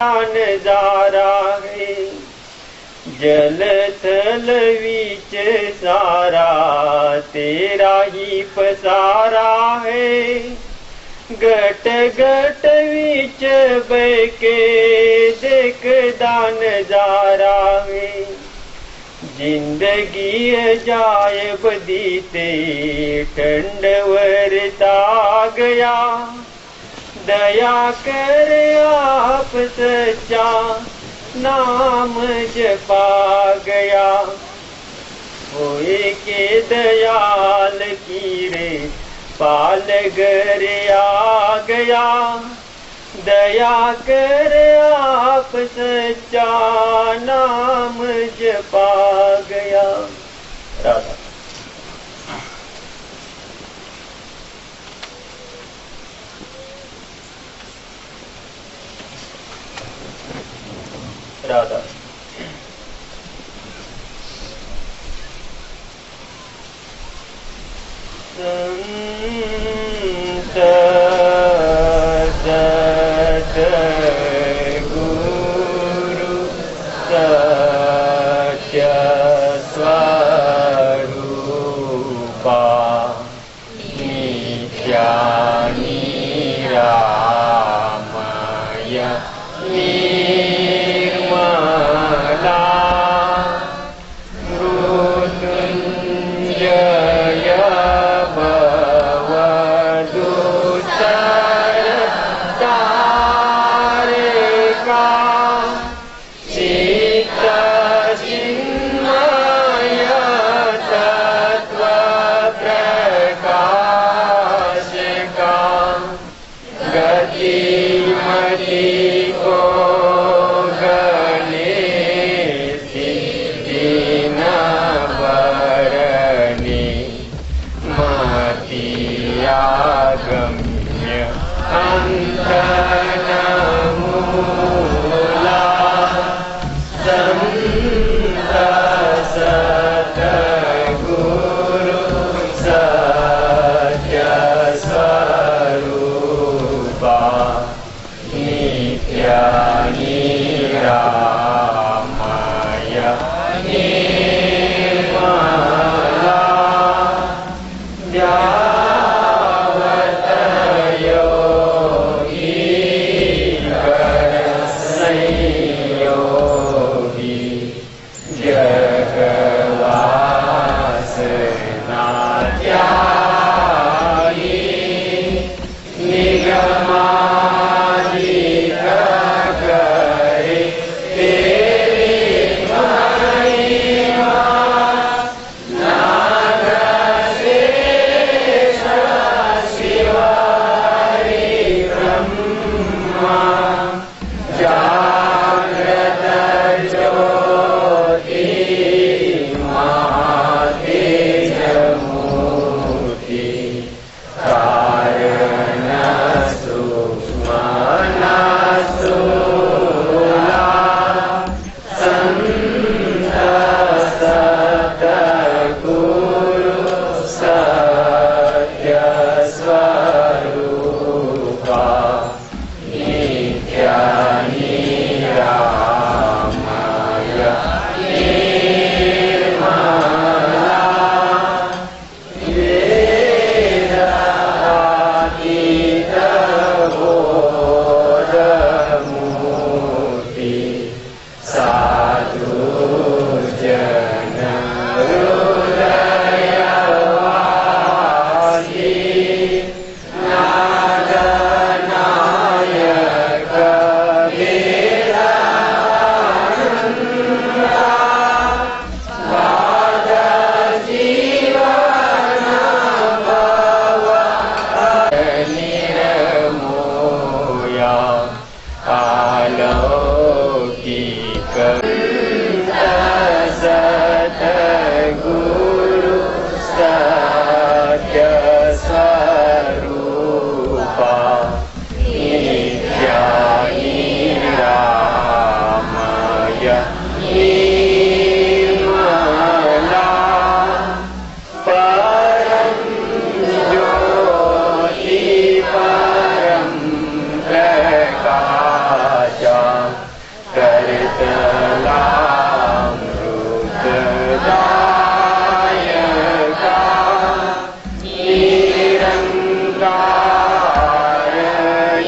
नजारा है। जल थल विच सारा तेरा ही पसारा है। गट गट विच बैके देखदा नजारा है। जिंदगी अजायब दी ते ठंड वरता गया। दया कर आप सच्चा नाम जपा गया। होए के दयाल कीरे पाल घर आ गया। दया कर आप सच्चा नाम जपा गया। राधा राधा संत सद्गुरु सत्य स्वरूपा नित्या निरामय निर्मला मृत्युंजय भवदुत्तर तारिका चित्त चिन्मय तत्व प्रकाशका गतिमति को गम्य अंतनमूला संत सद्गुरु सत्य स्वरूपा नित्या निरामय निर्मला सद्गुरु सत्य स्वरूपा नित्या निरामय निर्मला परम ज्योति परम प्रकाश करतलामृतदायका निरंकार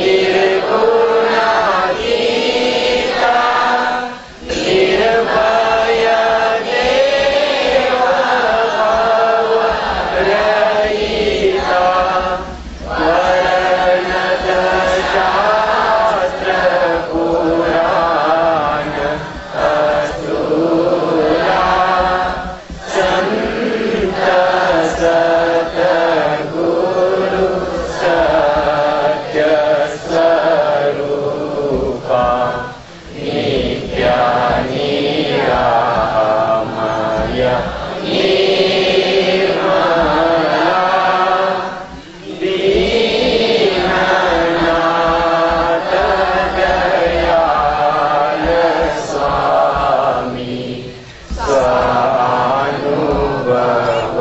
निर्गुणातीता निर्भय देवभवरहिता वर्णत शास्त्र पुराण अधूरा संत सतगुरु सत्य स्वरूपा नित्या निरामय निर्मला दीननाथ दयाल स्वामी स्वानुभव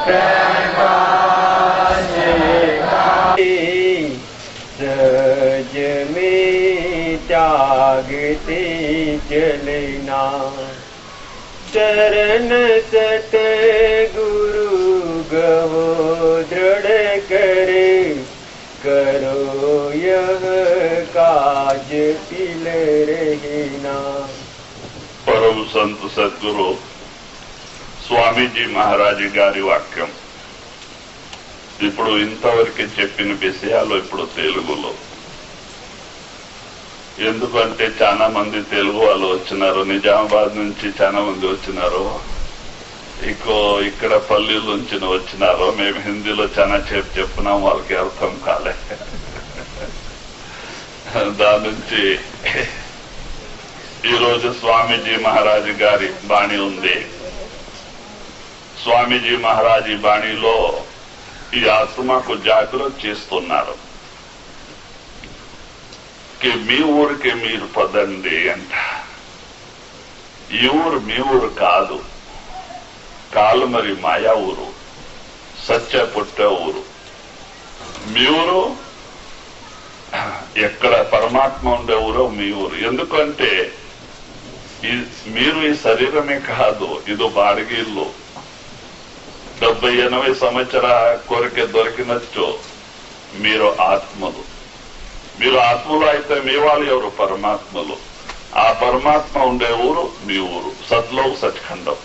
प्रकाश सज में जागते चलना चरण सत गुरु गहो दृढ़ करे करो यह काज पिल रहना। పరమ సంత సద్గురు స్వామీజీ మహారాజు గారి వాక్యం. ఇప్పుడు ఇంతవరకు చెప్పిన విషయాలు ఇప్పుడు తెలుగులో, ఎందుకంటే చాలా మంది తెలుగు వాళ్ళు వచ్చినారు, నిజామాబాద్ నుంచి చాలా మంది వచ్చినారు, ఇక్కడ పల్లెల నుంచి వచ్చినారు. మేము హిందీలో చాలా చెప్పినాం, వాళ్ళకి అర్థం కాలే. దాని నుంచి ఈరోజు స్వామీజీ మహారాజు గారి బాణి ఉంది. స్వామీజీ మహారాజు బాణిలో ఈ ఆత్మకు జాగ్రత్త చేస్తున్నారు. మీ ఊరికి మీరు పదండి అంట. ఈ ఊరు మీ ఊరు కాదు, కాలుమరి మాయా ఊరు, సత్య పుట్ట ఊరు. మీ ఊరు ఎక్కడ పరమాత్మ ఉండే ఊరో మీ ఊరు. ఎందుకంటే మీరు ఈ శరీరమే కాదు, ఇది బాడిగి ఇల్లు. 70-80 సంవత్సరాల కోరిక దొరికినచ్చు. మీరు ఆత్మలు. మీరు ఆత్మలు అయితే మీ వాళ్ళు ఎవరు? పరమాత్మలు. ఆ పరమాత్మ ఉండే ఊరు మీ ఊరు, సత్లోక్ సచ్ఖండం.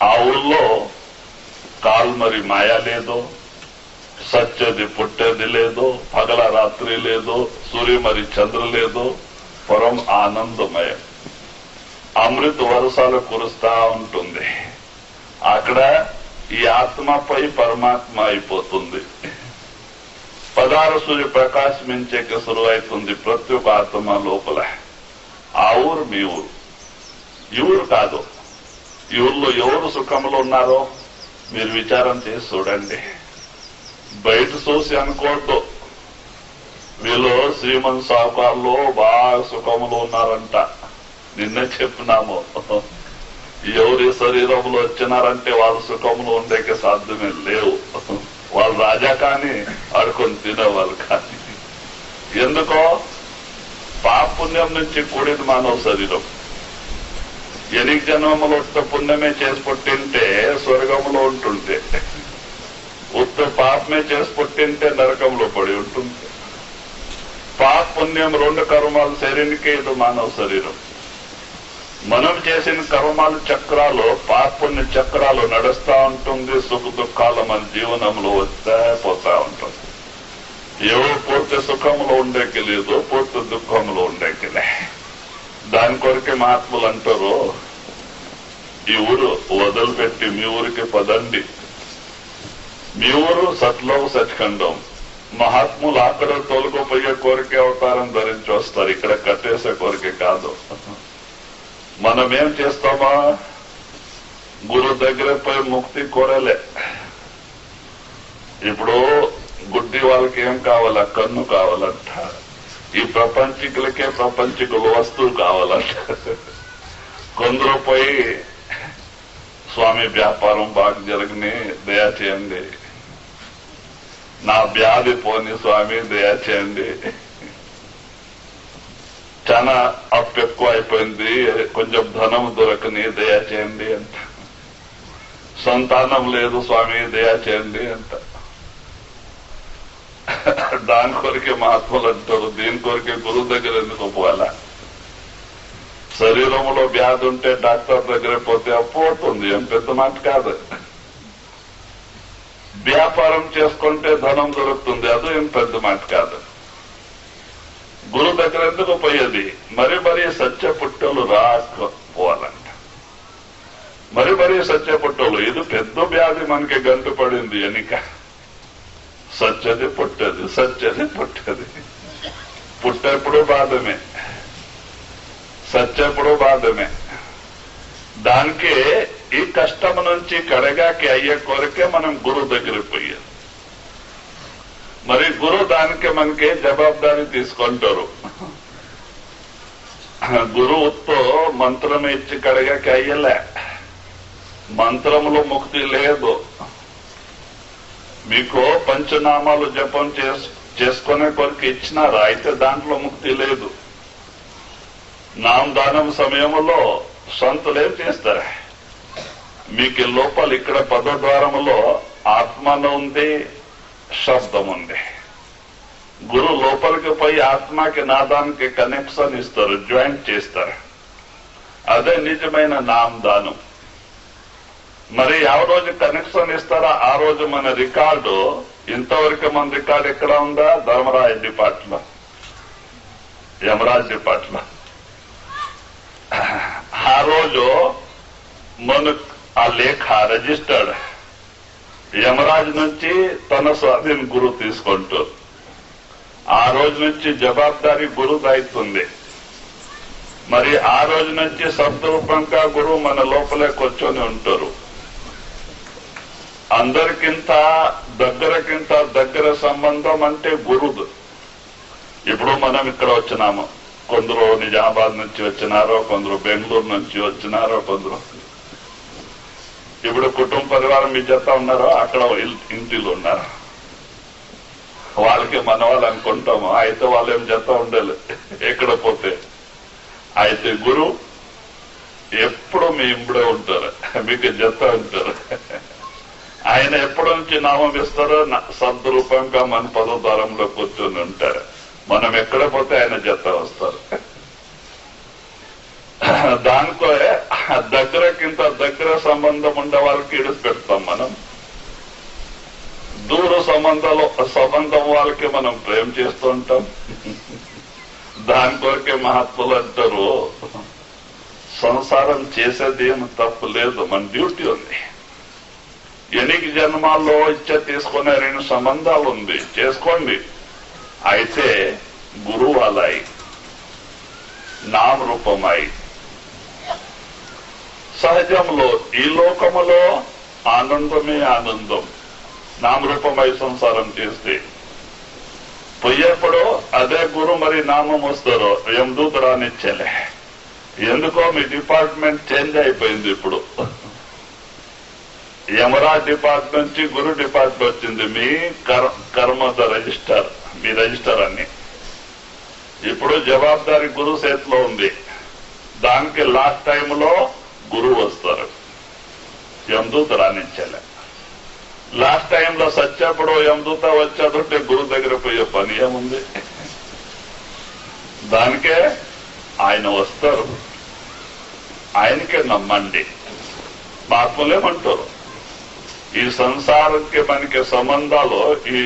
ఆ ఊళ్ళో కాల్మరి మాయా లేదు, సత్యది పుట్టేది లేదు, పగల రాత్రి లేదు, సూర్య మరి చంద్ర లేదు, పరం ఆనందమయం. అమృత వర్షాలు కురుస్తా ఉంటుంది. అక్కడ ఈ ఆత్మపై పరమాత్మ అయిపోతుంది. 16 సూర్య ప్రకాశించేకి సురువైతుంది ప్రతి ఒక్క ఆత్మ లోపల. ఆ ఊరు మీ ఊరు, ఈ ఊరు కాదు. ఈ ఊర్లో ఎవరు సుఖంలో ఉన్నారో మీరు విచారం చేసి చూడండి. బయట చూసి అనుకోవద్దు వీళ్ళు శ్రీమంత్ సాహుకారులు బాగా సుఖంలో ఉన్నారంట. నిన్నే చెప్పినాము, ఎవరి శరీరంలో వచ్చినారంటే వాళ్ళ సుఖంలో ఉండేకి సాధ్యమే లేవు. వాళ్ళు రాజా కానీ ఆడుకొని తినేవాళ్ళు కానీ. ఎందుకో పాపుణ్యం నుంచి కూడిన మానవ శరీరం. 8 జన్మములు ఉత్త పుణ్యమే చేసి పుట్టింటే స్వర్గంలో ఉంటుంటే, ఉత్త పాపమే చేసి పుట్టింటే నరకంలో పడి ఉంటుంది. పాప పుణ్యం 2 కర్మాలు శరీరానికి ఇది మానవ శరీరం. మనం చేసిన కర్మాలు చక్రాలు, పాప పుణ్య చక్రాలు నడుస్తా ఉంటుంది. సుఖ దుఃఖాలు మన జీవనంలో వస్తా పోతా ఉంటుంది. ఎవరు పూర్తి సుఖంలో ఉండేకి లేదు, పూర్తి దుఃఖంలో ఉండేకిలే. దాని కొరకే మహాత్ములు అంటారు, ఈ ఊరు వదిలిపెట్టి మీ ఊరికి పదండి. మీ ఊరు సత్లోక సచ్ఖండం. మహాత్ములు అక్కడ తోలుకుపోయే కోరిక అవతారం ధరించి వస్తారు, ఇక్కడ కట్టేసే కోరిక కాదు. మనం ఏం చేస్తామా? గురు దగ్గర పోయి ముక్తి కోరలే. ఇప్పుడు గుడ్డి వాళ్ళకి ఏం కావాలా? కన్ను కావాలంట. ఈ ప్రపంచికులకే ప్రపంచికులు వస్తువు కావాలంట. కొందరు పోయి స్వామి వ్యాపారం బాగా జరిగిని దయా చేయండి, నా వ్యాధి పోని స్వామి దయా చేయండి. చాలా అప్పు ఎక్కువ అయిపోయింది, కొంచెం ధనం దొరకని దయా చేయండి అంట. సంతానం లేదు స్వామి దయా చేయండి అంట. దాని కొరికే మహాత్ములు అంటారు, దీని కొరికే గురువు దగ్గర ఎందుకు పోవాలా? శరీరంలో వ్యాధి ఉంటే డాక్టర్ దగ్గర పోతే అప్పు అవుతుంది, ఏం పెద్ద మాట కాదు. వ్యాపారం చేసుకుంటే ధనం దొరుకుతుంది, అది ఏం పెద్ద మాట కాదు. గురువు దగ్గర ఎందుకు పోయేది? మరీ సత్య పుట్టలు రాకపోవాలంట. మరీ సత్య పుట్టలు, ఇది పెద్ద వ్యాధి మనకి గంటు పడింది ఎనిక. సత్యది పుట్టది, సత్యది పుట్టది. పుట్టెప్పుడు బాధమే, సత్యప్పుడు బాధమే. దానికి ఈ కష్టం నుంచి కడగాకి అయ్యే కొరకే మనం గురువు దగ్గరికి పోయాం. మరి గురువు దానికి మనకి జవాబారి తీసుకుంటారు. గురువుతో మంత్రం ఇచ్చి కడగాకి అయ్యలే, మంత్రములో ముక్తి లేదు. మీకు పంచనామాలు జపం చేసుకునే కొరకు ఇచ్చినారా, అయితే దాంట్లో ముక్తి లేదు. నామదానం సమయంలో సంతులు ఏం చేస్తారు? మీకు లోపల ఇక్కడ పదద్వారములో ఆత్మను ఉంది, శబ్దం ఉంది. గురు లోపలికి పోయి ఆత్మకి నాదానికి కనెక్షన్ ఇస్తారు, జాయింట్ చేస్తారు. అదే నిజమైన నామదానం. మరి ಯಾವ రోజు కనెక్షన్ ఇస్తారా ఆ రోజు మన రికార్డు, ఇంతవరకు మన రికార్డు ఎక్కడ ఉందా? ధర్మరాజ్ డిపార్ట్లో, యమరాజ్ డిపార్ట్లో. ఆ రోజు మన ఆ లేఖ రిజిస్టర్డ్ యమరాజు నుంచి తన స్వాధీన గురువు తీసుకుంటూ, ఆ రోజు నుంచి జవాబారి గురువు అవుతుంది. మరి ఆ రోజు నుంచి సద్రూపంగా గురువు మన లోపలే కూర్చొని ఉంటారు. అందరికింత దగ్గర సంబంధం అంటే గురువు. ఇప్పుడు మనం ఇక్కడ వచ్చినాము, కొందరు నిజామాబాద్ నుంచి వచ్చినారో, కొందరు బెంగళూరు నుంచి వచ్చినారో, కొందరు ఇప్పుడు కుటుంబ పరివారం మీ జత ఉన్నారో, అక్కడ ఇంటిలో ఉన్నారు. వాళ్ళకి మన వాళ్ళు అనుకుంటాము, అయితే వాళ్ళు ఏం జత ఉండాలి ఎక్కడ పోతే. అయితే గురు ఎప్పుడు మీ ఇంబడే ఉంటారు, మీకు జత ఉంటారు. ఆయన ఎప్పటి నుంచి నామం ఇస్తారో సద్రూపంగా మన పదోద్వారంలో కూర్చొని ఉంటారు. మనం ఎక్కడ పోతే ఆయన జత వస్తారు. దానికో దగ్గరకింత దగ్గర సంబంధం ఉండే వాళ్ళకి ఇడిసి పెడతాం మనం. దూర సంబంధం వాళ్ళకి మనం ప్రేమ చేస్తూ ఉంటాం. దానికొరకే మహాత్ములు అంటారు, సంసారం చేసేది ఏమి తప్పు లేదు, మన డ్యూటీ ఉంది. ఎనికి జన్మాల్లో ఇచ్చ తీసుకునే 2 సంబంధాలు ఉంది, చేసుకోండి. అయితే గురువు అలాయి, నామ రూపమై. సహజంలో ఈ లోకములో ఆనందమే ఆనందం, నామరూపమై సంసారం చేస్తే. పోయేప్పుడు అదే గురు మరి నామం వస్తారో యమదూత రానిచ్చలే. ఎందుకో మీ డిపార్ట్మెంట్ చేంజ్ అయిపోయింది. ఇప్పుడు యమరాజ్ డిపార్ట్మెంట్ నుంచి గురు డిపార్ట్మెంట్ వచ్చింది. మీ కర్మద రిజిస్టర్, మీ రిజిస్టర్ అన్ని ఇప్పుడు జవాబారి గురు చేతిలో ఉంది. దానికి లాస్ట్ టైంలో గురువు వస్తారు, యమదూత రానించాలి. లాస్ట్ టైంలో సత్యప్పుడు యమదూత వచ్చాడంటే గురువు దగ్గర పోయే పని ఏముంది? దానికే ఆయన వస్తారు, ఆయనకే నమ్మండి. మహాత్ములేమంటారు, ఈ సంసారానికి మనకి సంబంధాలు, ఈ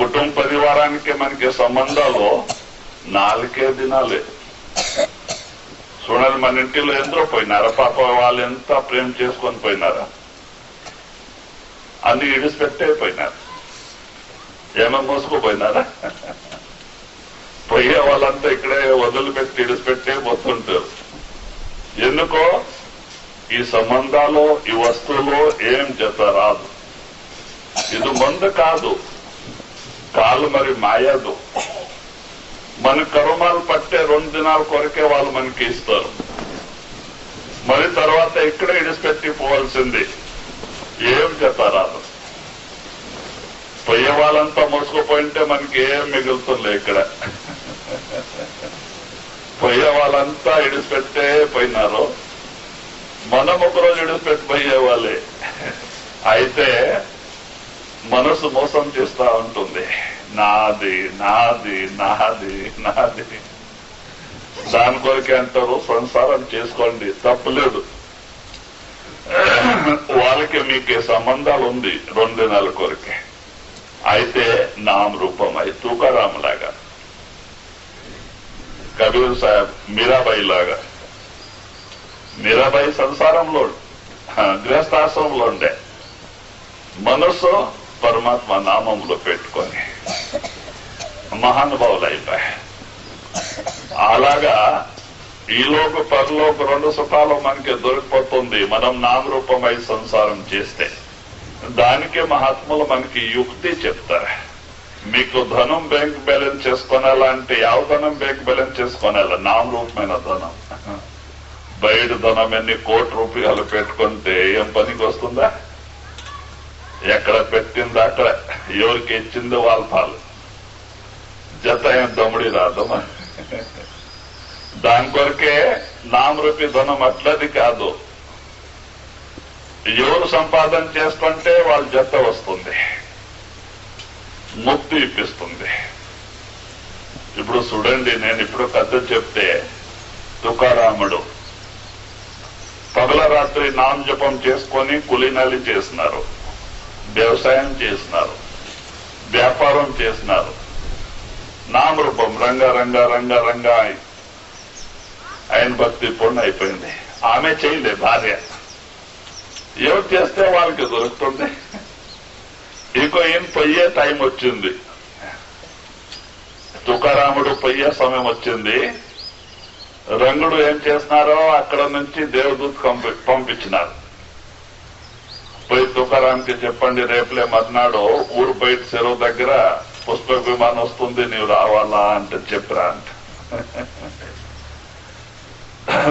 కుటుంబ పరివారానికి మనకి సంబంధాలు 4 దినాలే. చూడాలి, మన ఇంటిలో ఎందరో పోయినారా పాప, వాళ్ళు ఎంత ప్రేమ చేసుకొని పోయినారా, అన్ని ఇడిసిపెట్టే పోయినారు. ఏమేమి మోసుకుపోయినారా? పోయే వాళ్ళంతా ఇక్కడే వదిలిపెట్టి ఇడిసిపెట్టే పోతుంటారు. ఎందుకో ఈ సంబంధాలు, ఈ వస్తువులు ఏం జత రాదు. ఇది మందు కాదు, కాలు మరి మాయదు. మన కర్మాలు పట్టే 2 దినాల కొరకే వాళ్ళు మనకి ఇస్తారు. మరి తర్వాత ఇక్కడే ఇడిసిపెట్టి పోవాల్సింది, ఏం జత రాదు. పోయే వాళ్ళంతా మోసుకుపోయింటే మనకి ఏం మిగులుతుండే ఇక్కడ. పోయే వాళ్ళంతా ఇడిచిపెట్టే పోయినారు, మనం ఒకరోజు ఇడిచిపెట్టి పోయే వాళ్ళే. అయితే మనసు మోసం చేస్తా ఉంటుంది, నాది నాది నాది నాది. దాని కొరకే అంటారు సంసారం చేసుకోండి, తప్పులేదు. వాళ్ళకి మీకే సంబంధాలు ఉంది 2 దినాల కొరకే. అయితే నామ రూపమై తుకారాం లాగా, కబీర్ సాహెబ్ మీరాబాయి లాగా. మీరాబాయి సంసారంలో గృహస్థాశ్రమంలో ఉండే, మనసు పరమాత్మ నామంలో పెట్టుకొని మహానుభావులు అయిపోయాయి. అలాగా ఈలోక పరలోక 2 సుఖాలు మనకి దొరికిపోతుంది మనం నామరూపమై సంసారం చేస్తే. దానికే మహాత్ములు మనకి యుక్తి చెప్తారు. మీకు ధనం బ్యాంక్ బ్యాలెన్స్ చేసుకోనాలా అంటే ಯಾವ ధనం బ్యాంక్ బ్యాలెన్స్ చేసుకోనాలా? నామరూపమైన ధనం. బయట ధనం ఎన్ని కోట్ల రూపాయలు పెట్టుకుంటే ఏం పనికి వస్తుందా? ఎక్కడ పెట్టింది అక్కడ, ఎవరికి ఇచ్చింది వాళ్ళ పాలు, జత ఏం దమ్ముడి రాదమ్మా. దాని కొరకే నామరూపి ధనం అట్లది కాదు, ఎవరు సంపాదన చేసుకుంటే వాళ్ళ జత వస్తుంది, ముక్తి ఇప్పిస్తుంది. ఇప్పుడు చూడండి, నేను ఇప్పుడు కథ చెప్తే తుకారాముడు పగల రాత్రి నామ జపం చేసుకొని కూలీనాలి చేసినారు, వ్యవసాయం చేసినారు, వ్యాపారం చేసినారు. నామరూపం రంగా రంగా రంగా రంగా ఆయన భక్తి పూర్ణ అయిపోయింది. ఆమె చేయలే, భార్య. ఎవరు చేస్తే వాళ్ళకి దొరుకుతుంది. ఇంకో ఈయన పొయ్యే టైం వచ్చింది, తుకారాముడు పొయ్యే సమయం వచ్చింది. రంగుడు ఏం చేస్తున్నారో అక్కడ నుంచి దేవదూత్ పంపించినారు. పోయి తుకారాంకి చెప్పండి, రేపులే మర్నాడు ఊరు బయట చెరువు దగ్గర పుష్పక విమానం వస్తుంది, నీవు రావాలా అంటే చెప్పరా అంట.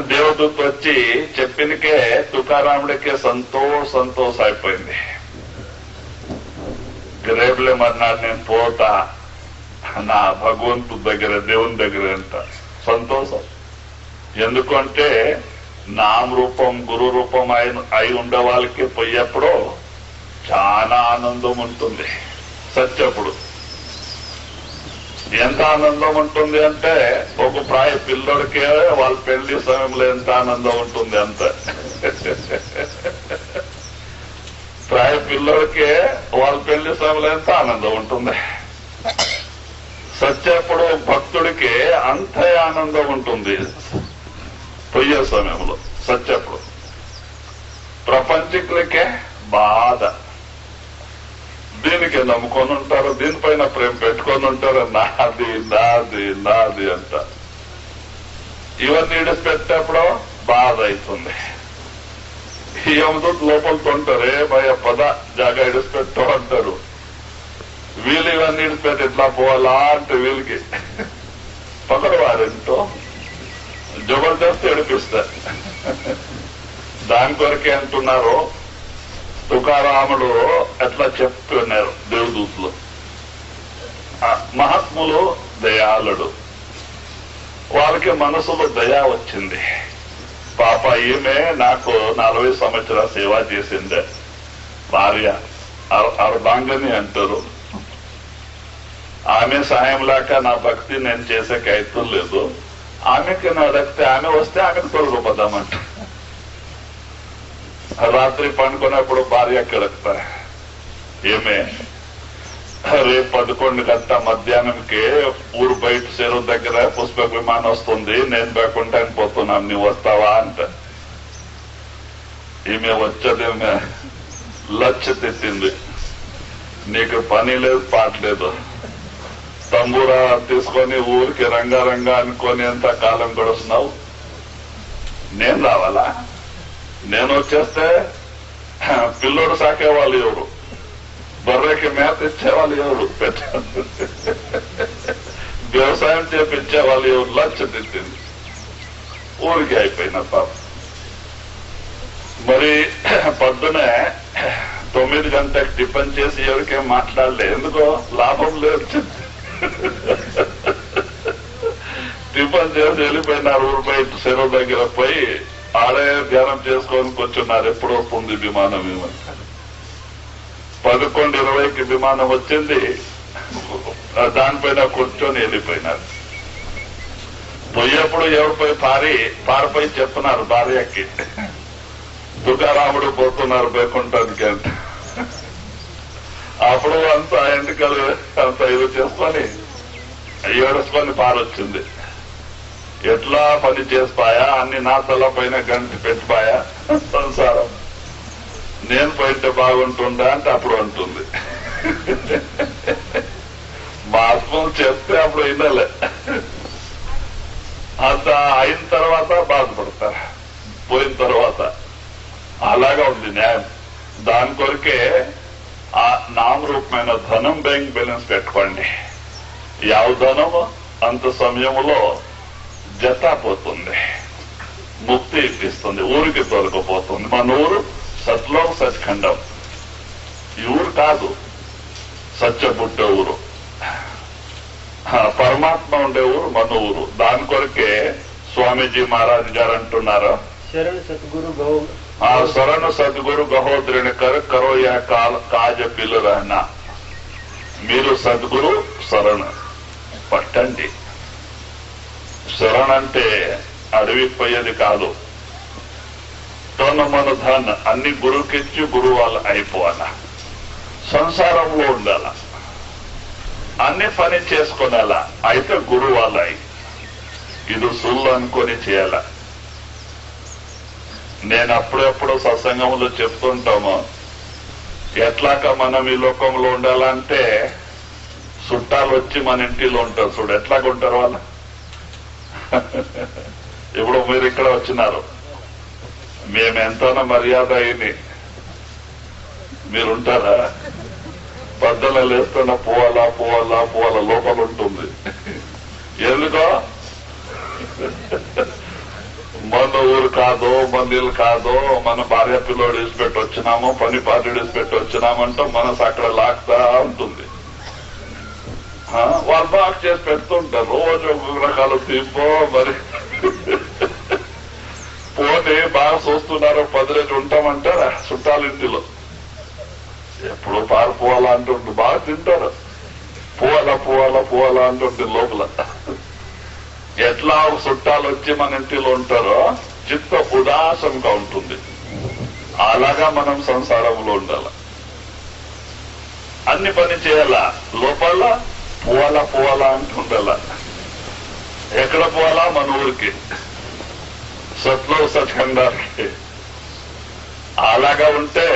దేవదూత్ వచ్చి చెప్పినకే తుకారాముడికే సంతోష్ అయిపోయింది. రేపులే మర్నాడు నేను పోతా నా భగవంతు దగ్గర, దేవుని దగ్గర అంట. సంతోషం. ఎందుకంటే నామరూపం గురు రూపం అయి ఉండే వాళ్ళకి పోయేప్పుడు చాలా ఆనందం ఉంటుంది. సత్యప్పుడు ఎంత ఆనందం ఉంటుంది అంటే, ఒక ప్రాయ పిల్లడికే వాళ్ళ పెళ్లి సమయంలో ఎంత ఆనందం ఉంటుంది అంత. ప్రాయ పిల్లడికే వాళ్ళ పెళ్లి సమయంలో ఎంత ఆనందం ఉంటుంది. సత్యప్పుడు భక్తుడికి అంతే ఆనందం ఉంటుంది పొయ్యే సమయంలో. సత్యప్పుడు ప్రపంచికులకే బాధ. దీనికి నమ్ముకొని ఉంటారు, దీనిపైన ప్రేమ పెట్టుకొని ఉంటారు, నాది నాది నాది అంట. ఇవన్నీ ఇడిచిపెట్టేప్పుడు బాధ అవుతుంది. ఏమిటో లోపలతో ఉంటారు, ఏ భయ పద జాగా ఇడిచిపెట్టూ అంటారు. వీళ్ళు ఇవన్నీ ఇడిచిపెట్టి ఎట్లా పోవాలా అంటే వీళ్ళకి పకడవారింటో జబర్దస్త్ ఏడిపిస్తారు. దాని కొరకే అంటున్నారు, తుకారాముడు ఎట్లా చెప్తున్నారు దేవదూతులు. మహాత్ములు దయాళుడు, వాళ్ళకి మనసులో దయా వచ్చింది. పాప ఈమె నాకు 40 సంవత్సరాల సేవ చేసిందే, భార్య అర్ధాంగని అంటారు. ఆమె సాయం లేక నా భక్తి నేను చేసే కైతం లేదు. ఆమెకి అడిగితే ఆమె వస్తే ఆమెకు తొలగిపోదామంట. రాత్రి పండుకున్నప్పుడు భార్య కిడతా, ఏమే రేపు 11 గంటల మధ్యాహ్నంకి ఊరు బయట చెరువు దగ్గర పుష్పక విమానం వస్తుంది, నేను లేకుండా పోతున్నాను, నువ్వు వస్తావా అంట. ఈమె వచ్చేదేమే లచ్చ తిట్టింది, నీకు పని లేదు పాట లేదు, తంబూరా తీసుకొని ఊరికి రంగారంగా అనుకొని ఎంత కాలం గడుస్తున్నావు, నేను రావాలా? నేను వచ్చేస్తే పిల్లోడు సాకేవాళ్ళు ఎవరు, బర్రెకి మేత ఇచ్చేవాళ్ళు ఎవరు, వ్యవసాయం చేపించేవాళ్ళు ఎవరు? లచ్చ తిట్టింది, ఊరికి అయిపోయిన పాప. మరి పొద్దునే 9 గంటలకు టిఫిన్ చేసి ఎవరికేం మాట్లాడలే, ఎందుకో లాభం లేదు. టిఫిన్ చేసి వెళ్ళిపోయినారు. ఊరు బయట చెరువు దగ్గర పోయి ఆడే ధ్యానం చేసుకొని కూర్చున్నారు. ఎప్పుడు వస్తుంది విమానం? 11:20కి విమానం వచ్చింది. దానిపైన కూర్చొని వెళ్ళిపోయినారు. పోయేప్పుడు ఎవరిపై పారిపోయి చెప్తున్నారు భార్యకి, తుకారాముడు పోతున్నారు బైకుంఠానికి అంట. అప్పుడు అంత ఎన్నికలు అంత ఇది చేసుకొని ఏడుచుకొని పారొచ్చింది. ఎట్లా పని చేసిపాయా, అన్ని నా తల పైన గంటి పెట్టిపాయా సంసారం, నేను పోయింటే బాగుంటుందా అంటే అప్పుడు అంటుంది. మా ఆత్మలు చెప్తే అప్పుడు వినలే. అంత అయిన తర్వాత బాధపడతారు, పోయిన తర్వాత. అలాగా ఉంది న్యాయం. దాని కొరకే ఆ నామరూపమైన ధనం బ్యాంక్ బ్యాలెన్స్ పెట్టుకోండి. యావ ధనము అంత సమయంలో జత పోతుంది, ముక్తి ఇప్పిస్తుంది, ఊరికి తొలగిపోతుంది. మన ఊరు సత్లోక సత్ఖండం. ఈ ఊరు కాదు, సత్యబుట్ట ఊరు, పరమాత్మ ఉండే ఊరు మన ఊరు. దాని కొరకే స్వామీజీ మహారాజ్ గారు అంటున్నారు, శరణ్ సద్గురు గహోద్రిని కరో యా కాజ పిల్లు రహనా. మీరు సద్గురు శరణ్ పట్టండి. శరణ్ అంటే అడవికి పోయేది కాదు. తన మన ధన్ అన్ని గురువుకిచ్చి గురువు వాళ్ళు అయిపోవాలా. సంసారంలో ఉండాల, అన్ని పని చేసుకునేలా అయితే గురువు వాళ్ళ ఇది సుల్లు అనుకొని చేయాల. నేను అప్పుడెప్పుడు సత్సంగంలో చెప్తుంటాము, ఎట్లాక మనం ఈ లోకంలో ఉండాలంటే చుట్టాలు వచ్చి మన ఇంటిలో ఉంటారు. చూడు ఎట్లాగా ఉంటారు వాళ్ళ. ఇప్పుడు మీరు ఇక్కడ వచ్చినారు, మేము ఎంతైనా మర్యాద అయింది, మీరుంటారా? పద్దెల లేస్తున్న పోవాలా లోపల ఉంటుంది. ఎందుకో మన ఊరు కాదో, మన ఇల్లు కాదో, మన భార్య పిల్లోడు ఇసిపెట్టి వచ్చినామో, పని పార్టీడు ఇసిపెట్టి వచ్చినామంటో మనసు అక్కడ లాక్తా ఉంటుంది. వాళ్ళు బాగా చేసి పెడుతుంటారు. రోజు ఒక్కొక్క రకాల తీపో మరి పోనీ బాగా చూస్తున్నారు. 10 రోజులు ఉంటామంటారా చుట్టాల ఇంటిలో? ఎప్పుడు పారిపోవాలా అంటుంటే బాగా తింటారు. పోవాలా అంటుంటే లోపల ఎట్లా చుట్టాలు వచ్చి మన ఇంటిలో ఉంటారో చిత్త ఉదాసంగా ఉంటుంది. అలాగా మనం సంసారంలో ఉండాల, అన్ని పని చేయాలా. లోపల పోవాలా అంటుండాల. ఎక్కడ పోవాలా? మన ఊరికి, సత్లో సత్ఖండానికి. అలాగా ఉంటే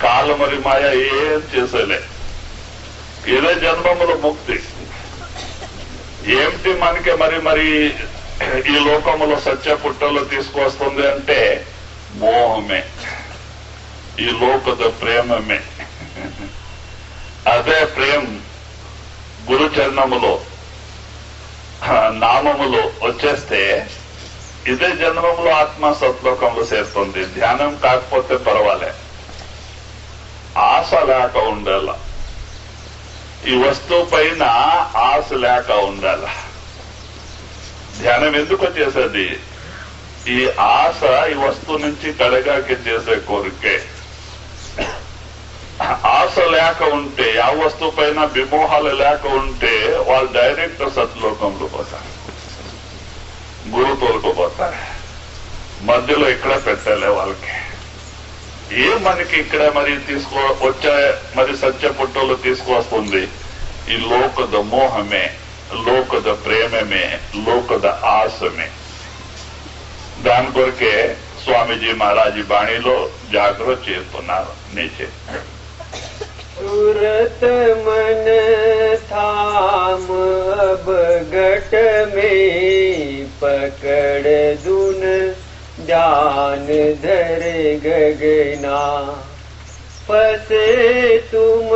కాలు మరి మాయ ఏం చేసేలే. ఇదే జన్మముల ముక్తి. ఏమిటి మనకి మరి ఈ లోకములో సత్య పుట్టలో తీసుకొస్తుంది అంటే మోహమే, ఈ లోకద ప్రేమమే. అదే ప్రేమ గురు చరణములో నామములో వచ్చేస్తే ఇదే జన్మములో ఆత్మ సత్లోకంలో చేరుతుంది. ధ్యానం కాకపోతే పర్వాలే, ఆశ లేక ఉండాల. ఈ వస్తువు పైన ఆశ లేక ఉండాల. ధ్యానం ఎందుకు చేసేది? ఈ ఆశ ఈ వస్తువు నుంచి కడగాకి చేసే కోరికే. ఆశ లేక ఉంటే, ఆ వస్తువు పైన విమోహాలు లేక ఉంటే వాళ్ళు డైరెక్ట్ సత్లోకంలో పోతారు, గురు తోలుకుపోతారు. మధ్యలో ఇక్కడ పెట్టలే వాళ్ళకి. మనకి ఇక్కడ మరి వచ్చే మరి సత్య పుట్టలో తీసుకువస్తుంది ఈ లోకద మోహమే, లోకద ప్రేమమే, లోకద ఆశమే. దాని కొరకే స్వామీజీ మహారాజీ బాణిలో జాగ్రత్త చేస్తున్నారు. నీచే सूरत मन थाम अब घट में पकड़ दुन ध्यान धर गगना फसे तुम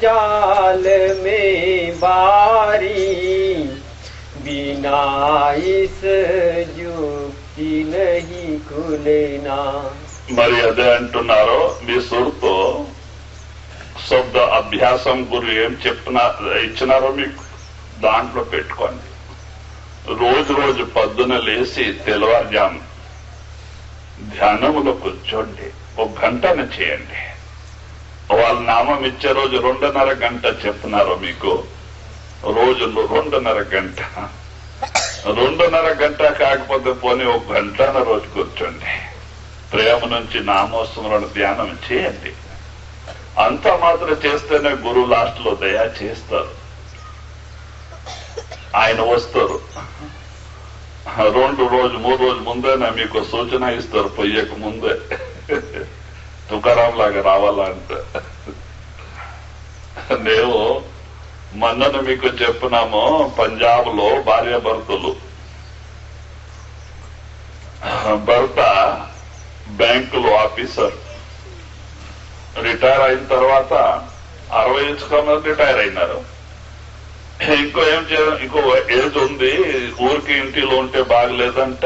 जाल में बारी बिना इस युक्ति नहीं खुलना. మరి అదే అంటున్నారో మీ సురుతో శబ్ద అభ్యాసం గురు ఏం ఇచ్చినారో మీకు దాంట్లో పెట్టుకోండి. రోజు పొద్దున లేచి తెల్లవారుజాము ధ్యానములో కూర్చోండి, 1 గంటను చేయండి. వాళ్ళ నామం ఇచ్చే రోజు 2.5 గంట చెప్తున్నారో మీకు, రోజుల్లో 2.5 గంట, 2.5 గంట కాకపోతే పోనీ 1 గంటన రోజు కూర్చోండి. ప్రేమ నుంచి నామోత్సవం ధ్యానం చేయండి. అంత మాత్రం చేస్తేనే గురువు లాస్ట్ లో దయా చేస్తారు. ఆయన వస్తారు. 2 రోజు 3 రోజు ముందేనే మీకు సూచన ఇస్తారు, పొయ్యక ముందే. తుకారాం లాగా రావాలంటే. నేను మొన్న మీకు చెప్పినాము, పంజాబ్ లో భార్యాభర్తలు, భర్త బ్యాంకులో ఆఫీసర్, రిటైర్ అయిన తర్వాత 60 ఏజ్ రిటైర్ అయినారు. ఇంకో ఏజ్ ఉంది, ఊరికి ఇంటిలో ఉంటే బాగలేదంట,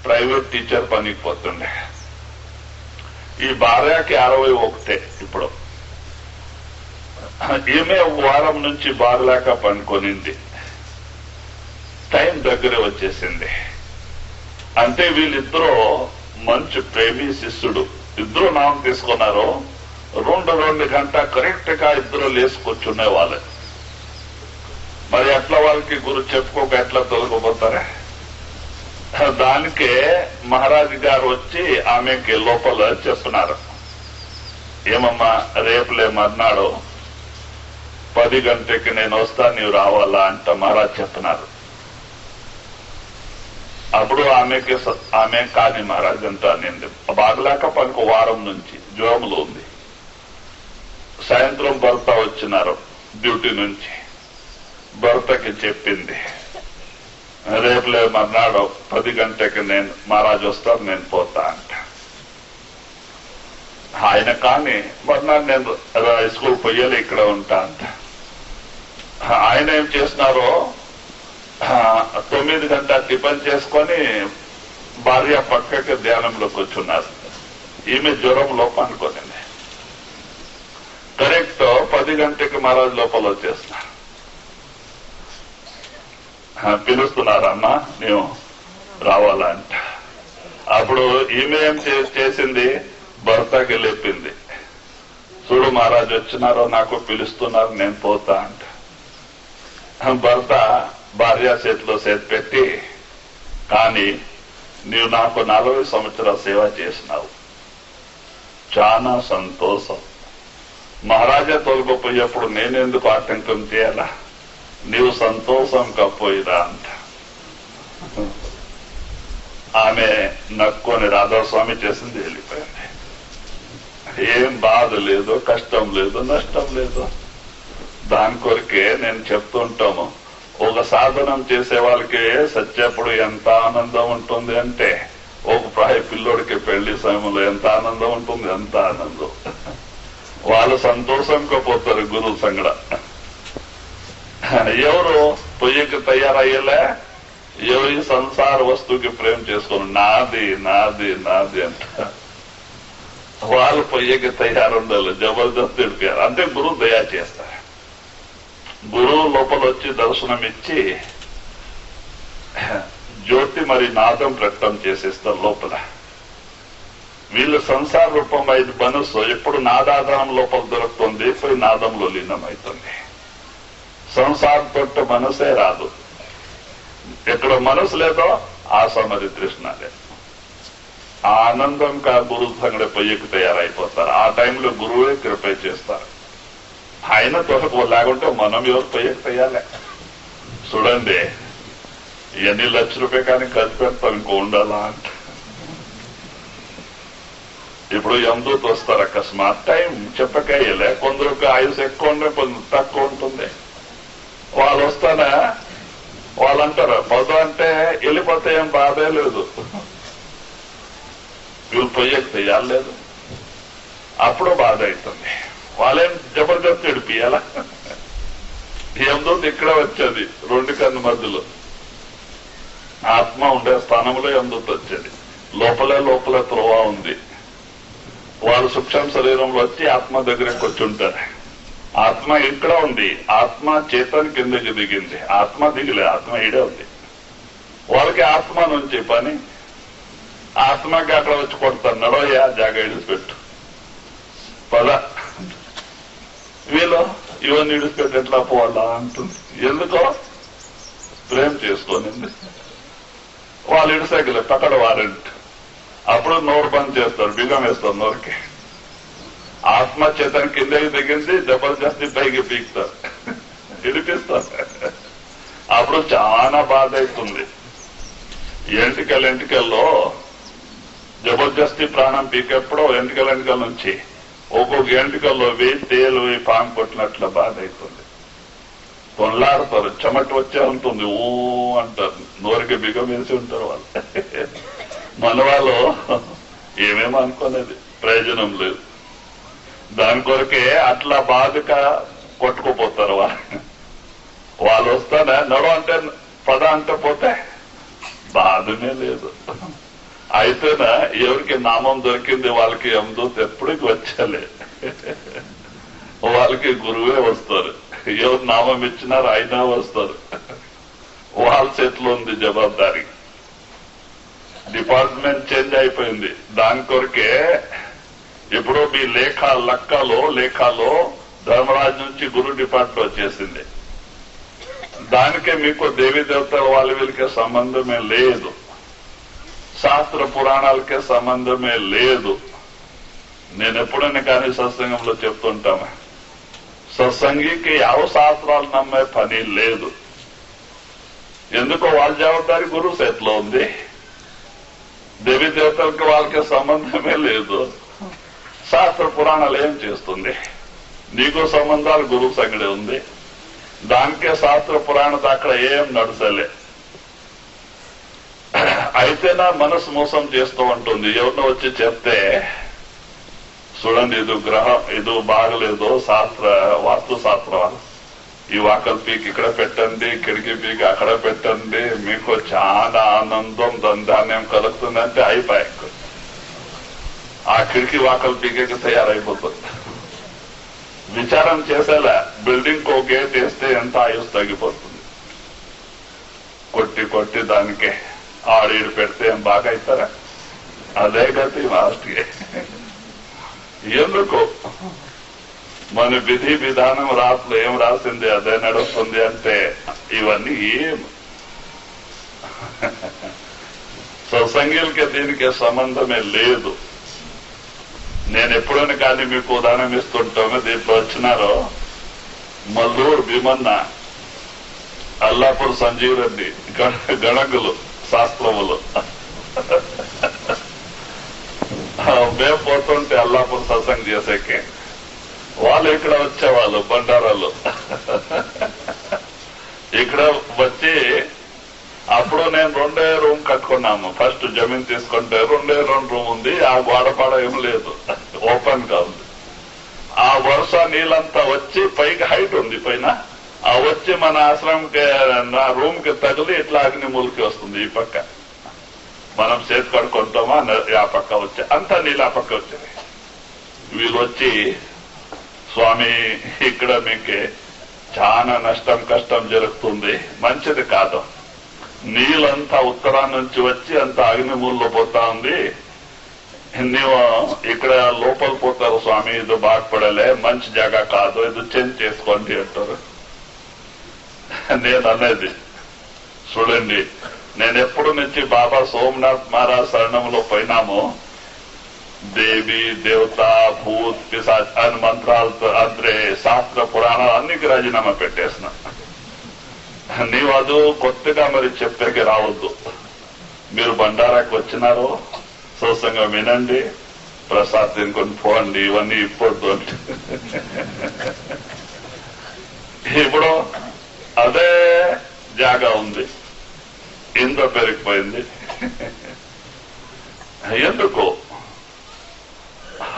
ప్రైవేట్ టీచర్ పనికి పోతుండే. ఈ భార్యకి 61 ఇప్పుడు. ఈమె వారం నుంచి బాగలేక పనుకొనింది. టైం దగ్గరే వచ్చేసింది. అంటే వీళ్ళిద్దరూ మంచి ప్రేమి శిష్యుడు, ఇద్దరు నామం తీసుకున్నారు. 2 గంట కరెక్ట్ గా ఇద్దరు లేచి కూర్చునే వాళ్ళే. మరి ఎట్లా వాళ్ళకి గురు చెప్పుకోక ఎట్లా తొలగిపోతారా? దానికే మహారాజు గారు వచ్చి ఆమెకి లోపల చెప్పినారు, ఏమమ్మా రేపులే మర్నాడు 10 గంటకి నేను వస్తా, నీవు రావాలా అంట మహారాజు చెప్పినారు. అప్పుడు ఆమె కాని మహారాజు అంట, నేను బాగలేక పనికి వారం నుంచి జ్వరంలో ఉంది. సాయంత్రం భర్త వచ్చినారు డ్యూటీ నుంచి. భర్తకి చెప్పింది, రేపులే మర్నాడు 10 గంటకి నేను మహారాజు వస్తారు, నేను పోతా అంట. ఆయన కానీ మర్నాడు నేను స్కూల్ పోయాలి, ఇక్కడ ఉంటా అంట. ఆయన ఏం చేసినారో 9 గంట టిఫిన్ చేసుకొని భార్య పక్కకి ధ్యానంలో కూర్చున్నారు. ఈమె జ్వరంలో పనుకొనింది. కరెక్ట్ 10 గంటకి మహారాజు లోపల వచ్చేస్తున్నారు. పిలుస్తున్నారమ్మా, నేను రావాలంట. అప్పుడు ఈమె ఏం చేసింది, భర్తకి లేపింది, చూడు మహారాజు వచ్చినారో, నాకు పిలుస్తున్నారు, నేను పోతా అంట. భర్త భార్య చేతిలో చేతి పెట్టి, కానీ నీవు నాకు 40 సంవత్సరాల సేవ చేసినావు, చాలా సంతోషం. మహారాజా తొలగిపోయేప్పుడు నేనెందుకు ఆటంకం చేయాలా, నీవు సంతోషం కపోయిరా అంట. ఆమె నక్కుని రాధాస్వామి చేసింది, వెళ్ళిపోయింది. ఏం బాధ లేదు, కష్టం లేదు, నష్టం లేదు. దాని కొరికే నేను చెప్తుంటాము, ఒక సాధనం చేసే వాళ్ళకి సచ్చేప్పుడు ఎంత ఆనందం ఉంటుంది అంటే, ఒక ప్రాయ పిల్లోడికి పెళ్లి సమయంలో ఎంత ఆనందం ఉంటుంది, ఎంత ఆనందం. వాళ్ళు సంతోషంగా పోతారు గురువు సంగడ. ఎవరు పొయ్యికి తయారయ్యేలే, ఎవరి సంసార వస్తువుకి ప్రేమ చేసుకుని నాది నాది నాది అంట, వాళ్ళు పొయ్యికి తయారుండాలి, జబర్దస్త్ ఇడిపోయారు. అంటే గురువు దయా చేస్తారు. గురువు లోపల వచ్చి దర్శనం ఇచ్చి జ్యోతి మరి నాదం ప్రకటన చేసేస్తారు లోపల. వీళ్ళు సంసార రూపం అయింది మనస్సు, ఎప్పుడు నాదాధారం లోపల దొరుకుతుంది, పోయి నాదంలో లీనమవుతుంది. సంసారం తొట్టు మనసే రాదు. ఎక్కడ మనసు లేదో ఆశ మరి తృష్ణ లేదు. ఆ ఆనందంగా గురువు సంగడ పొయ్యికి తయారైపోతారు. ఆ టైంలో గురువే కృప చేస్తారు. ఆయన తొలగ లేకుంటే మనం ఎవరు పొయ్యికి తయారే. చూడండి, ఎన్ని లక్షల రూపాయలు కానీ ఖర్చు పెడతాం, ఇంకో ఉండాలా అంట. ఇప్పుడు యమదూత వస్తారు, అకస్మాత్ టైం చెప్పకేయలే, కొందరికి ఆయుష్ ఎక్కువ ఉండే, కొందరు తక్కువ ఉంటుంది. వాళ్ళు వస్తానా, వాళ్ళు అంటారు పద అంటే వెళ్ళిపోతే ఏం బాధే లేదు, వీళ్ళు పొయ్యకు తెయ్యాలేదు, అప్పుడు బాధ అవుతుంది. వాళ్ళేం జబర్దస్త్ విడిపియాలా. యమదూత ఇక్కడ వచ్చేది 2 కన్ను మధ్యలో, ఆత్మ ఉండే స్థానంలో యమదూత వచ్చేది. లోపల త్రోవ ఉంది. వాళ్ళు సూక్ష్మ శరీరంలో వచ్చి ఆత్మ దగ్గరికి వచ్చి ఉంటారు. ఆత్మ ఇక్కడ ఉంది, ఆత్మ చేతన్ కిందకి దిగింది. ఆత్మ దిగలే, ఆత్మ ఈడే ఉంది. వాళ్ళకి ఆత్మ నుంచి పని. ఆత్మకి అక్కడ వచ్చి కొడతారు, నడవయ్యా జాగా ఇడిచిపెట్టు పద. వీళ్ళు ఇవన్నీ ఇడిచిపెట్టి ఎట్లా పోవాలా అంటుంది. ఎందుకో ప్రేమ చేసుకోనండి. వాళ్ళు ఇడిసైకిల్ పక్కడ వారెంట్. అప్పుడు నోరు బంద్ చేస్తారు, బిగం వేస్తారు నోరుకి. ఆత్మ చేతన కిందకి దిగింది, జబర్దస్తి పైకి పీకుతారు, ఇడిపిస్తారు. అప్పుడు చాలా బాధ అవుతుంది. ఎంటికల్లో జబర్దస్తి ప్రాణం పీకెప్పుడో ఎంటికల నుంచి ఒక్కొక్క ఎంటికల్లో వేయి తేలు పాము కొట్టినట్ల బాధ అవుతుంది. కొనలాడతారు, చెమట వచ్చే ఉంటుంది, ఊ అంటారు, నోరికి బిగం వేసి ఉంటారు వాళ్ళు. మన వాళ్ళు ఏమేమో అనుకునేది ప్రయోజనం లేదు. దాని కొరకే అట్లా బాధగా కొట్టుకుపోతారు వాళ్ళు. వస్తానే నడు అంటే పద అంటే పోతే బాధనే లేదు. అయితేనా ఎవరికి నామం దొరికింది వాళ్ళకి యమదూత ఎప్పటికి వచ్చలే, వాళ్ళకి గురువే వస్తారు. ఎవరు నామం ఇచ్చినారు అయినా వస్తారు. వాళ్ళ చేతిలో ఉంది జవాబారి. డిపార్ట్మెంట్ చేంజ్ అయిపోయింది. దాని కొరకే ఇప్పుడు మీ లేఖలో ధర్మరాజు నుంచి గురు డిపార్ట్మెంట్ వచ్చేసింది. దానికే మీకు దేవీ దేవతల వాళ్ళ వీళ్ళకే సంబంధమే లేదు, శాస్త్ర పురాణాలకే సంబంధమే లేదు. నేను ఎప్పుడైనా కానీ సత్సంగంలో చెప్తుంటాను, సత్సంగికి ಯಾವ శాస్త్రాలు నమ్మే పని లేదు. ఎందుకో వాళ్ళ జవాబారి గురువు చేతిలో ఉంది. దేవీ దేవతలకి వాళ్ళకి సంబంధమే లేదు. శాస్త్ర పురాణాలు ఏం చేస్తుంది? నీకు సంబంధాలు గురువు సంగడే ఉంది. దానికే శాస్త్ర పురాణత అక్కడ ఏం నడుసలే. అయితేనా మనసు మోసం చేస్తూ ఉంటుంది. ఎవరినో వచ్చి చెప్తే చూడండి, ఇది గ్రహం ఇది బాగలేదు, వాస్తు శాస్త్రం, ఈ వాకల్ పీక్ ఇక్కడ పెట్టండి, కిటికీ పీక్ అక్కడ పెట్టండి, మీకు చాలా ఆనందం ధాన్యం కలుగుతుందంటే అయిపోయాక ఆ కిటికీ వాకల్ పీకేకి తయారైపోతుంది. విచారం చేసేలా బిల్డింగ్ కో గేట్ వేస్తే ఎంత ఆయుష్ తగ్గిపోతుంది. కొట్టి దానికే ఆడీడు పెడితే ఏం బాగా అవుతారా? అదే గతి లాస్ట్కి. ఎందుకు మన విధి విధానం రాత్రులు ఏం రాసింది అదే నడుస్తుంది అంటే ఇవన్నీ ఏం సత్సంగులకి దీనికి సంబంధమే లేదు. నేను ఎప్పుడైనా కానీ మీకు ఉదాహరణ ఇస్తుంటాను. దీంట్లో వచ్చినారో మల్లూరు భీమన్న, అల్లాపూర్ సంజీవ్ రెడ్డి, గణకులు శాస్త్రములు. మేము పోతుంటే అల్లాపూర్ సత్సంగం చేసేకి వాళ్ళు ఇక్కడ వచ్చేవాళ్ళు బండారాలు. ఇక్కడ వచ్చి అప్పుడు నేను 2 రూమ్ కట్టుకున్నాము. ఫస్ట్ జమీన్ తీసుకుంటే 2 రూమ్ ఉంది. ఆ గోడపాడ ఏం లేదు, ఓపెన్ గా ఉంది. ఆ వర్ష నీళ్ళంతా వచ్చి పైకి హైట్ ఉంది పైన, ఆ వచ్చి మన ఆశ్రమంకి రూమ్ కి తగిలి ఇట్లా అగ్ని మూలకి వస్తుంది. ఈ పక్క మనం చేతి కడుకుంటామా, ఆ పక్క వచ్చి అంతా నీళ్ళు ఆ పక్క వచ్చాయి. వీళ్ళు వచ్చి, స్వామి ఇక్కడ మీకు చాలా కష్టం జరుగుతుంది, మంచిది కాదు, నీళ్ళంతా ఉత్తరాన్ని నుంచి వచ్చి అంత అగ్నిమూల్లో పోతా ఉంది, నీవు ఇక్కడ లోపల పోతారు స్వామి, ఇది బాగుపడలే, మంచి జాగా కాదు, ఇది చేంజ్ చేసుకోండి అంటారు. నేను అనేది చూడండి, నేను ఎప్పుడు నుంచి బాబా సోమనాథ్ మహారాజ్ శరణంలో పోయినామో దేవి దేవత భూత్ పిశాచ్ అని మంత్రాలతో అంటే శాస్త్ర పురాణాలు అన్నికి రాజీనామా పెట్టేసిన. నీవు అది కొత్తగా మరి చెప్పేకి రావద్దు. మీరు బండారాకి వచ్చినారో సత్సంగం వినండి, ప్రసాద్ తినుకొని పోండి, ఇవన్నీ ఇప్పొద్దు అంటే ఇప్పుడు అదే జాగా ఉంది, ఇంత పెరిగిపోయింది. ఎందుకు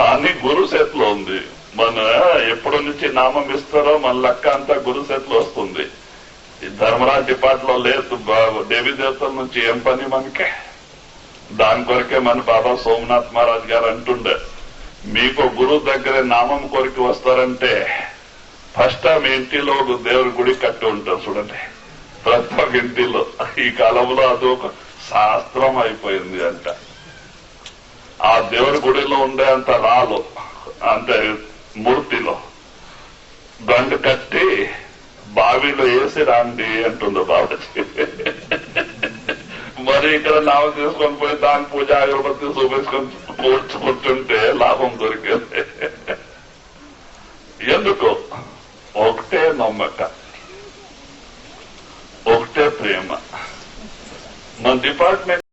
అని గురు చేతిలో ఉంది. మన ఎప్పటి నుంచి నామం ఇస్తారో మన లెక్క అంతా గురు చేతిలో వస్తుంది. ధర్మరాజ్ డిపార్ట్లో లేదు, దేవీ దేవతల నుంచి ఏం పని మనకే. దాని కొరకే మన బాబా సోమనాథ్ మహారాజ్ గారు అంటుండే, మీకు గురువు దగ్గరే నామం కొరికి వస్తారంటే ఫస్ట్ మీ ఇంటిలో దేవుడి గుడి కట్టి ఉంటారు చూడండి, ప్రతి ఒక్క ఇంటిలో ఈ కాలంలో అదొక శాస్త్రం అయిపోయింది అంట. ఆ దేవుడి గుడిలో ఉండే అంత రాళ్ళు అంటే మూర్తిలో దండు కట్టి బావిలో వేసి రాండి అంటుంది బాబాజీ. మరి ఇక్కడ నామం తీసుకొని పోయి దాని పూజ అగరబత్తి చూపించుకొని కూర్చుంటే లాభం దొరికేది. ఎందుకు? ఒకటే నమ్మకం, ఒకటే ప్రేమ. మన డిపార్ట్మెంట్